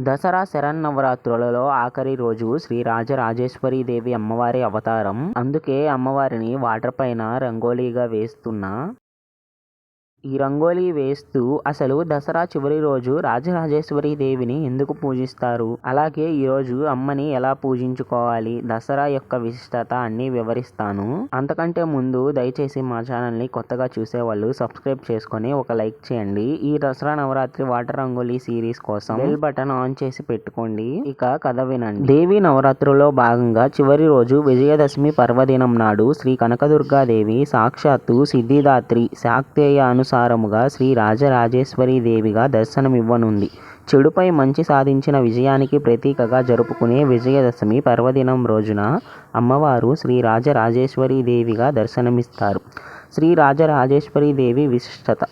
దసరా శరన్నవరాత్రులలో ఆఖరి రోజు శ్రీ రాజరాజేశ్వరి దేవి అమ్మవారి అవతారం. అందుకే అమ్మవారిని వాటర్ పైన రంగోలీగా వేస్తున్నా. ఈ రంగోలీ వేస్తూ అసలు దసరా చివరి రోజు రాజరాజేశ్వరి దేవిని ఎందుకు పూజిస్తారు, అలాగే ఈరోజు అమ్మని ఎలా పూజించుకోవాలి, దసరా యొక్క విశిష్టత అన్నీ వివరిస్తాను. అంతకంటే ముందు దయచేసి మా ఛానల్ని కొత్తగా చూసేవాళ్ళు సబ్స్క్రైబ్ చేసుకొని ఒక లైక్ చేయండి. ఈ దసరా నవరాత్రి వాటర్ రంగోలీ సిరీస్ కోసం బెల్ బటన్ ఆన్ చేసి పెట్టుకోండి. ఇక కథ వినండి. దేవి నవరాత్రుల్లో భాగంగా చివరి రోజు విజయదశమి పర్వదినం నాడు శ్రీ కనకదుర్గాదేవి సాక్షాత్తు సిద్ధిదాత్రి శాక్తేయ సారముగా శ్రీ రాజరాజేశ్వరి దేవిగా దర్శనమివ్వనుంది. చెడుపై మంచి సాధించిన విజయానికి ప్రతీకగా జరుపుకునే విజయదశమి పర్వదినం రోజున అమ్మవారు శ్రీ రాజరాజేశ్వరి దేవిగా దర్శనమిస్తారు. శ్రీ రాజరాజేశ్వరి దేవి విశిష్టత.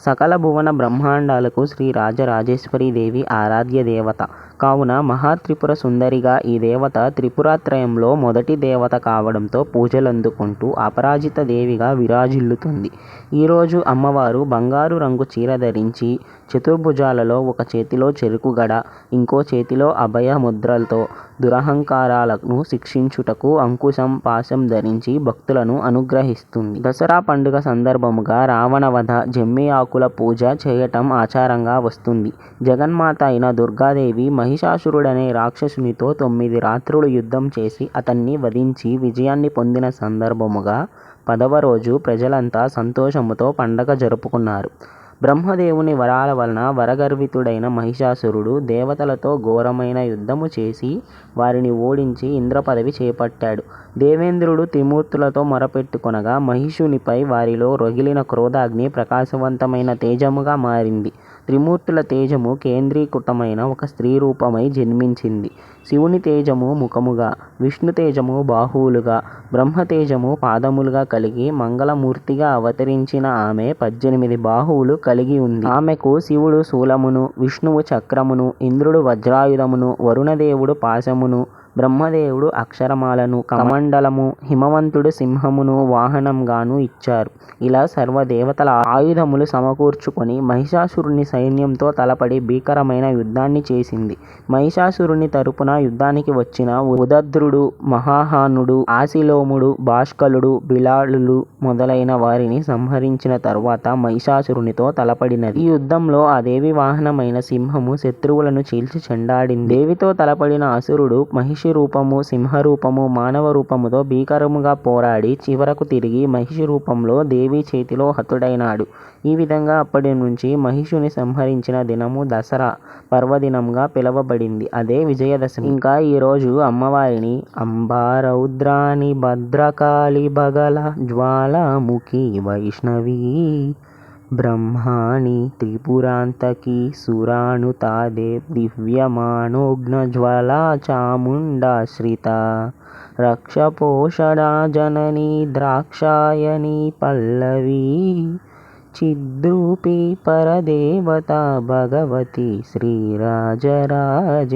సకల భువన బ్రహ్మాండాలకు శ్రీ రాజరాజేశ్వరి దేవి ఆరాధ్య దేవత కావున మహాత్రిపుర సుందరిగా ఈ దేవత త్రిపురాత్రయంలో మొదటి దేవత కావడంతో పూజలందుకుంటూ అపరాజిత దేవిగా విరాజిల్లుతుంది. ఈరోజు అమ్మవారు బంగారు రంగు చీర ధరించి చతుర్భుజాలలో ఒక చేతిలో చెరుకు గడ, ఇంకో చేతిలో అభయ ముద్రలతో దురహంకారాలను శిక్షించుటకు అంకుశం పాశం ధరించి భక్తులను అనుగ్రహిస్తుంది. దసరా పండుగ సందర్భముగా రావణవధ, జమ్మి ఆకుల పూజ చేయటం ఆచారంగా వస్తుంది. జగన్మాత అయిన దుర్గాదేవి మహిషాసురుడనే రాక్షసునితో 9 రాత్రులు యుద్ధం చేసి అతన్ని వధించి విజయాన్ని పొందిన సందర్భముగా 10వ రోజు ప్రజలంతా సంతోషముతో పండగ జరుపుకున్నారు. బ్రహ్మదేవుని వరాల వలన వరగర్వితుడైన మహిషాసురుడు దేవతలతో ఘోరమైన యుద్ధము చేసి వారిని ఓడించి ఇంద్ర పదవి చేపట్టాడు. దేవేంద్రుడు త్రిమూర్తులతో మొరపెట్టుకొనగా మహిషునిపై వారిలో రగిలిన క్రోధాగ్ని ప్రకాశవంతమైన తేజముగా మారింది. త్రిమూర్తుల తేజము కేంద్రీకృతమైన ఒక స్త్రీ రూపమై జన్మించింది. శివుని తేజము ముఖముగా, విష్ణు తేజము బాహువులుగా, బ్రహ్మతేజము పాదములుగా కలిగి మంగళమూర్తిగా అవతరించిన ఆమె 18 బాహువులు కలిగి ఉంది. ఆమెకు శివుడు శూలమును, విష్ణువు చక్రమును, ఇంద్రుడు వజ్రాయుధమును, వరుణదేవుడు పాశమును, బ్రహ్మదేవుడు అక్షరమాలను, కమండలము, హిమవంతుడు సింహమును వాహనంగాను ఇచ్చారు. ఇలా సర్వదేవతల ఆయుధములు సమకూర్చుకొని మహిషాసురుని సైన్యంతో తలపడి భీకరమైన యుద్ధాన్ని చేసింది. మహిషాసురుని తరపున యుద్ధానికి వచ్చిన ఉదద్రుడు, మహాహానుడు, ఆశిలోముడు, భాష్కలుడు, బిలాలులు మొదలైన వారిని సంహరించిన తరువాత మహిషాసురునితో తలపడినది. ఈ యుద్ధంలో ఆ దేవి వాహనమైన సింహము శత్రువులను చీల్చి చెండాడింది. దేవితో తలపడిన అసురుడు మహిషి రూపము, సింహరూపము, మానవ రూపముతో భీకరముగా పోరాడి చివరకు తిరిగి మహిషి రూపంలో దేవి చేతిలో హతుడైనాడు. ఈ విధంగా అప్పటి నుంచి మహిషుని సంహరించిన దినము దసరా పర్వదినంగా పిలువబడింది. అదే విజయదశమి. ఇంకా ఈరోజు అమ్మవారిని అంబారౌద్రాని భద్రకాళి బగల జ్వాలాముఖి వైష్ణవి బ్రహ్మాణి త్రిపురాంతకి సురాణుతాదే దివ్యమానోఘ్న జ్వలా చాముండాశ్రిత రక్షపోషణా జననీ ద్రాక్షాయణి పల్లవి చిద్రూపి పరదేవత భగవతి శ్రీ రాజరాజేశ్వరి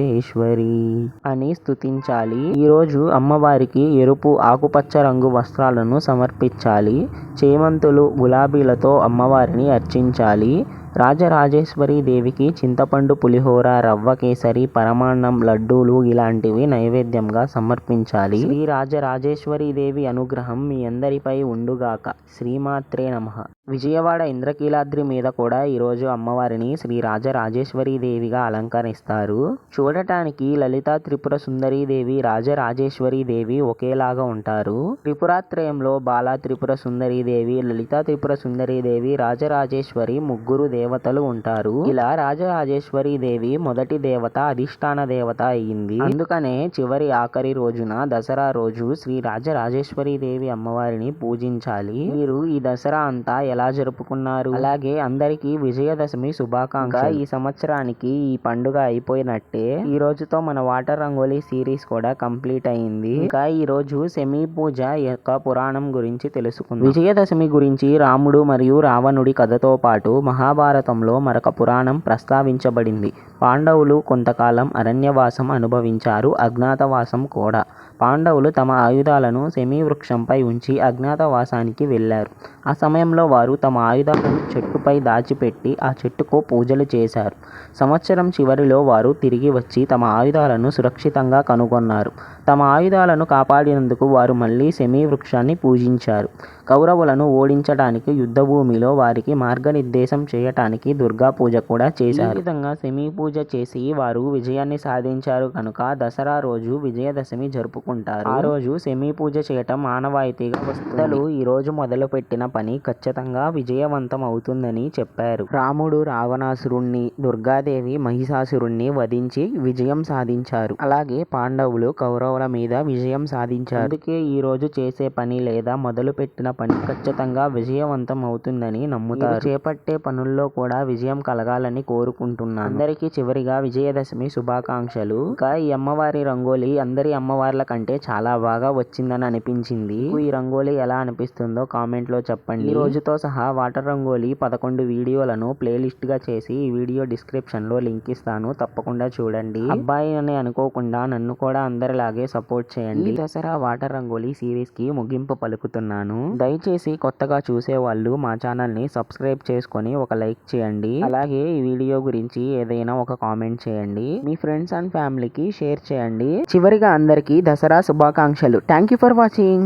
అని స్తుతించాలి. ఈరోజు అమ్మవారికి ఎరుపు, ఆకుపచ్చ రంగు వస్త్రాలను సమర్పించాలి. చేమంతులు, గులాబీలతో అమ్మవారిని అర్చించాలి. రాజరాజేశ్వరి దేవికి చింతపండు పులిహోర, రవ్వ కేసరి, పరమాన్నం, లడ్డూలు ఇలాంటివి నైవేద్యంగా సమర్పించాలి. శ్రీ రాజరాజేశ్వరి దేవి అనుగ్రహం మీ అందరిపై ఉండుగాక. శ్రీమాత్రే నమః. విజయవాడ ఇంద్రకీలాద్రి మీద కూడా ఈరోజు అమ్మవారిని శ్రీ రాజరాజేశ్వరి దేవిగా అలంకరిస్తారు. చూడటానికి లలితా త్రిపుర సుందరీ దేవి, రాజరాజేశ్వరి దేవి ఒకేలాగా ఉంటారు. త్రిపురాత్రయంలో బాలా త్రిపుర సుందరీ దేవి, లలితా త్రిపుర సుందరీ దేవి, రాజరాజేశ్వరి ముగ్గురు దేవతలు ఉంటారు. ఇలా రాజరాజేశ్వరి దేవి మొదటి దేవత, అధిష్టాన దేవత అయ్యింది. అందుకనే చివరి ఆఖరి రోజున దసరా రోజు శ్రీ రాజరాజేశ్వరి దేవి అమ్మవారిని పూజించాలి. మీరు ఈ దసరా అంతా ఎలా జరుపుకున్నారు, అలాగే అందరికీ విజయదశమి శుభాకాంక్షలు. ఈ సంవత్సరానికి ఈ పండుగ అయిపోయినట్టే. ఈ రోజుతో మన వాటర్ రంగోలీ సిరీస్ కూడా కంప్లీట్ అయింది. ఇంకా ఈ రోజు శమీ పూజ యొక్క పురాణం గురించి తెలుసుకుందాం. విజయదశమి గురించి రాముడు మరియు రావణుడి కథతో పాటు మహాభారతంలో మరొక పురాణం ప్రస్తావించబడింది. పాండవులు కొంతకాలం అరణ్యవాసం అనుభవించారు, అజ్ఞాతవాసం కూడా. పాండవులు తమ ఆయుధాలను శమీ వృక్షంపై ఉంచి అజ్ఞాతవాసానికి వెళ్లారు. ఆ సమయంలో వారు తమ ఆయుధాలను చెట్టుపై దాచిపెట్టి ఆ చెట్టుకు పూజలు చేశారు. సంవత్సరం చివరిలో వారు తిరిగి వచ్చి తమ ఆయుధాలను సురక్షితంగా కనుగొన్నారు. తమ ఆయుధాలను కాపాడినందుకు వారు మళ్లీ శమీ వృక్షాన్ని పూజించారు. కౌరవులను ఓడించడానికి యుద్ధభూమిలో వారికి మార్గనిర్దేశం చేయటానికి దుర్గా పూజ కూడా చేశారు. ఈ విధంగా శమీ పూజ చేసి వారు విజయాన్ని సాధించారు కనుక దసరా రోజు విజయదశమి జరుపుకుంటారు. ఆ రోజు శమీ పూజ చేయటం ఆనవాయితీగా వస్తుంది. ఈ రోజు మొదలుపెట్టిన పని ఖచ్చితంగా విజయవంతం అవుతుందని చెప్పారు. రాముడు రావణాసురుణ్ణి, దుర్గాదేవి మహిషాసురుణ్ణి వధించి విజయం సాధించారు. అలాగే పాండవులు కౌరవుల మీద విజయం సాధించారు. అందుకే ఈ రోజు చేసే పని లేదా మొదలుపెట్టిన పని ఖచ్చితంగా విజయవంతం అవుతుందని నమ్ముతారు. చేపట్టే పనుల్లో కూడా విజయం కలగాలని కోరుకుంటున్నాను. అందరికీ చివరిగా విజయదశమి శుభాకాంక్షలు. ఇంకా ఈ అమ్మవారి రంగోలీ అందరి అమ్మవార్ల కంటే చాలా బాగా వచ్చిందని అనిపించింది. ఈ రంగోలీ ఎలా అనిపిస్తుందో కామెంట్ లో చెప్పండి. ఈ రోజుతో సహా వాటర్ రంగోలీ 11 వీడియోలను ప్లేలిస్ట్ గా చేసి ఈ వీడియో డిస్క్రిప్షన్ లో లింక్ ఇస్తాను, తప్పకుండా చూడండి. అబ్బాయి అని అనుకోకుండా నన్ను కూడా అందరిలాగే సపోర్ట్ చేయండి. దసరా వాటర్ రంగోలీ సిరీస్ కి ముగింపు పలుకుతున్నాను. దయచేసి కొత్తగా చూసే వాళ్ళు మా ఛానల్ ని సబ్స్క్రైబ్ చేసుకొని ఒక లైక్ చేయండి. అలాగే ఈ వీడియో గురించి ఏదైనా ఒక కామెంట్ చేయండి. మీ ఫ్రెండ్స్ అండ్ ఫ్యామిలీకి షేర్ చేయండి. చివరిగా అందరికీ దసరా శుభాకాంక్షలు. Thank you for watching.